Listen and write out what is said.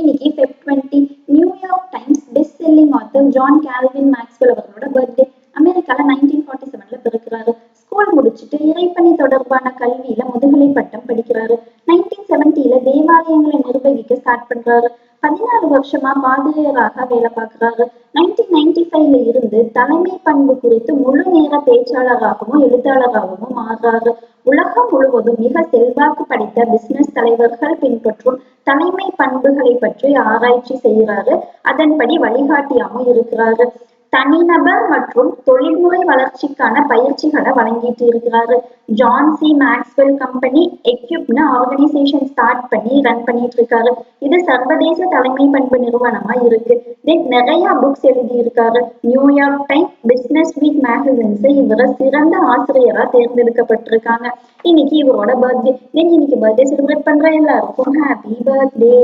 இன்னைக்கு Feb 20 New York times best selling author John Calvin Maxwell அவர்களோட birthday. அமெரிக்கால 1947ல பிறக்கிறாரு. School முடிச்சுட்டு இறைப்பணி தொடர்பான கல்வியில முதுகலை பட்டம் படிக்கிறாரு. 1970ல தேவாலயங்களை நிர்வகிக்க ஸ்டார்ட் பண்றாரு. 14 வருஷமா பாதிரியாராக வேலை பார்க்கிறாரு. 1995ல இருந்து தலைமை பண்பு குறித்து முழு நேர பேச்சாளராகவும் எழுத்தாளராகவும் மாறுறாரு. உலகம் முழுவதும் மிக செல்வாக்கு படைத்த பிசினஸ் தலைவர்கள் பின்பற்றும் தலைமை பண்புகளை பற்றி ஆராய்ச்சி செய்கிறாரு. அதன்படி வழிகாட்டியாகவும் இருக்கிறாரு. தனிநபர் மற்றும் தொழில்முறை வளர்ச்சிக்கான பயிற்சிகளை வழங்கிட்டு இருக்கிறாரு. ஜான் சி மேக்ஸ்வெல் கம்பெனி எக்யூப்னு ஆர்கனைசேஷன் ஸ்டார்ட் பண்ணி ரன் பண்ணிட்டு இருக்காரு. இது சர்வதேச தலைமை பண்பு நிறுவனமா இருக்கு. தென் நிறைய புக்ஸ் எழுதி இருக்காரு. New York time, business week magazines இவரை சிறந்த ஆசிரியரா தேர்ந்தெடுக்கப்பட்டிருக்காங்க. இன்னைக்கு இவரோட பர்த்டே. தென் இன்னைக்கு பர்த்டே செலிப்ரேட் பண்ற எல்லாருக்கும் ஹாப்பி பர்த்டே.